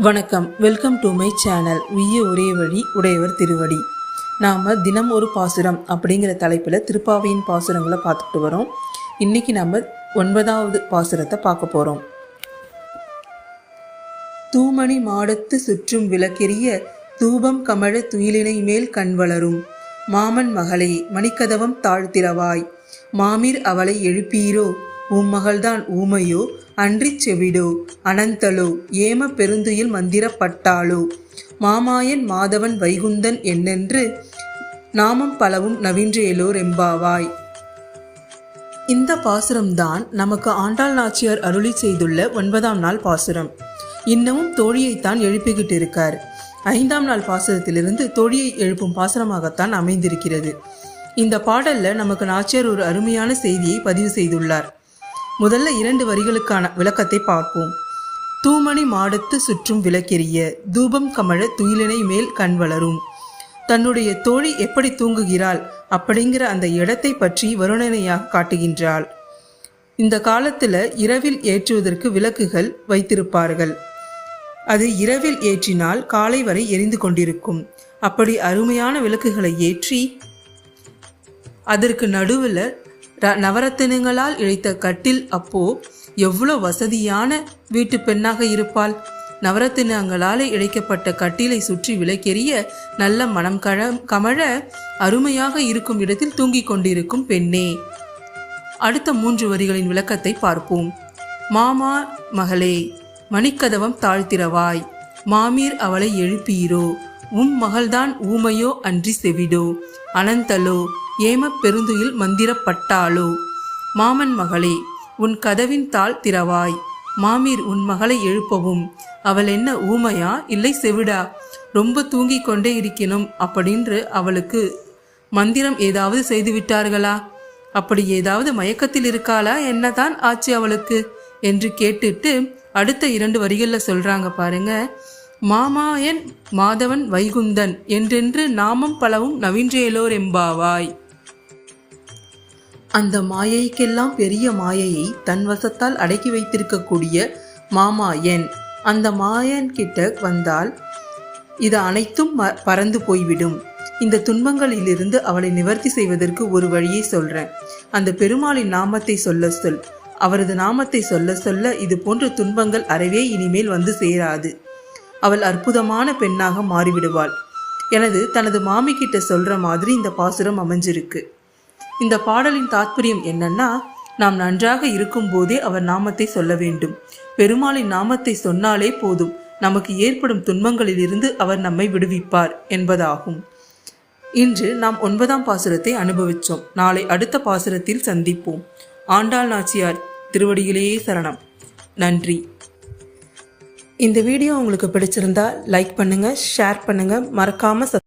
வணக்கம், welcome to my channel. உய்ய ஒரே வழி உடையவர் திருவடி. நாம் தினம் ஒரு பாசுரம் அப்படிங்கிற தலைப்பில் திருப்பாவையின் பாசுரங்களை பார்த்துட்டு வரோம். இன்றைக்கி நம்ம 9வது பாசுரத்தை பார்க்க போகிறோம். தூமணி மாடத்து சுற்றும் விளக்கெரிய தூபம் கமழ துயிலினை மேல் கண் வளரும் மாமன் மகளே மணிக்கதவம் தாழ்த்திரவாய் மாமீர் அவளை எழுப்பீரோ மகள்தான் ஊமையோ அன்றி செவிடோ அனந்தலோ ஏம பெருந்துயில் மந்திரப்பட்டாளோ மாமாயன் மாதவன் வைகுந்தன் என்னென்று நாமம் பலவும் நவின்றேலோர் எம்பாவாய். இந்த பாசுரம்தான் நமக்கு ஆண்டாள் நாச்சியார் அருளி செய்துள்ள 9ஆம் நாள் பாசுரம். இன்னமும் தோழியைத்தான் எழுப்பிக்கிட்டு இருக்கார். 5ஆம் நாள் பாசுரத்திலிருந்து தோழியை எழுப்பும் பாசுரமாகத்தான் அமைந்திருக்கிறது. இந்த பாடல்ல நமக்கு நாச்சியார் ஒரு அருமையான செய்தியை பதிவு செய்துள்ளார். முதல்ல 2 வரிகளுக்கான விளக்கத்தை பார்ப்போம். தூமணி மாடத்து சுற்றும் விளக்கெரிய தூபம் கமழ துயிலினை மேல் கண் வளரும். தன்னுடைய தோழி எப்படி தூங்குகிறாள் அப்படிங்கிற அந்த இடத்தை பற்றி வருணனையாக காட்டுகின்றாள். இந்த காலத்துல இரவில் ஏற்றுவதற்கு விளக்குகள் வைத்திருப்பார்கள். அது இரவில் ஏற்றினால் காலை வரை எரிந்து கொண்டிருக்கும். அப்படி அருமையான விளக்குகளை ஏற்றி அதற்கு நடுவில் நவரத்தினங்களால் இழைத்த கட்டில். அப்போ எவ்வளோ வசதியான வீட்டு பெண்ணாக இருப்பாள். நவரத்தினங்களால் இழைக்கப்பட்ட கட்டிலை சுற்றி விளக்கெரிய நல்ல மனம் கமழ அருமையாக இருக்கும் இடத்தில் தூங்கிக் கொண்டிருக்கும் பெண்ணே. அடுத்த 3 வரிகளின் விளக்கத்தை பார்ப்போம். மாமா மகளே மணிக்கதவம் தாழ்த்திரவாய் மாமீர் அவளை எழுப்பீரோ மகள்தான் ஊமையோ அன்றி செவிடோ அனந்தலோ ஏம பெருந்துயில் மந்திரப்பட்டாளோ மாமன் மகளே உன் கதவின் தாள் திறவாய் மாமீர் உன் மகளை எழுப்பவும். அவள் என்ன ஊமையா இல்லை செவிடா? ரொம்ப தூங்கி கொண்டே இருக்கணும் அப்படின்னு அவளுக்கு மந்திரம் ஏதாவது செய்து விட்டார்களா? அப்படி ஏதாவது மயக்கத்தில் இருக்காளா? என்னதான் ஆச்சு அவளுக்கு என்று கேட்டுட்டு அடுத்த 2 வரிகளில் சொல்றாங்க பாருங்க. மாமாயன் மாதவன் வைகுந்தன் என்றென்று நாமம் பலவும் நவின்றேலோர் எம்பாவாய். அந்த மாயைக்கெல்லாம் பெரிய மாயையை தன் வசத்தால் அடக்கி வைத்திருக்கக்கூடிய மாமாயன், அந்த மாயன் கிட்ட வந்தால் இது அனைத்தும் பறந்து போய்விடும். இந்த துன்பங்களிலிருந்து அவளை நிவர்த்தி செய்வதற்கு ஒரு வழியை சொல்றேன். அந்த பெருமாளின் நாமத்தை சொல்ல சொல். அவரது நாமத்தை சொல்ல சொல்ல இது போன்ற துன்பங்கள் அறவே இனிமேல் வந்து சேராது. அவள் அற்புதமான பெண்ணாக மாறிவிடுவாள். தனது மாமி கிட்ட சொல்ற மாதிரி இந்த பாசுரம் அமைஞ்சிருக்கு. இந்த பாடலின் தாத்பரியம் என்னன்னா, நாம் நன்றாக இருக்கும் போதே அவர் நாமத்தை சொல்ல வேண்டும். பெருமாளின் நாமத்தை சொன்னாலே போதும், நமக்கு ஏற்படும் துன்பங்களிலிருந்து அவர் நம்மை விடுவிப்பார் என்பதாகும். இன்று நாம் 9ஆம் பாசுரத்தை அனுபவிச்சோம். நாளை அடுத்த பாசுரத்தில் சந்திப்போம். ஆண்டாள் நாச்சியார் திருவடியிலேயே சரணம். நன்றி. இந்த வீடியோ உங்களுக்கு பிடிச்சிருந்தா லைக் பண்ணுங்க, ஷேர் பண்ணுங்க, மறக்காம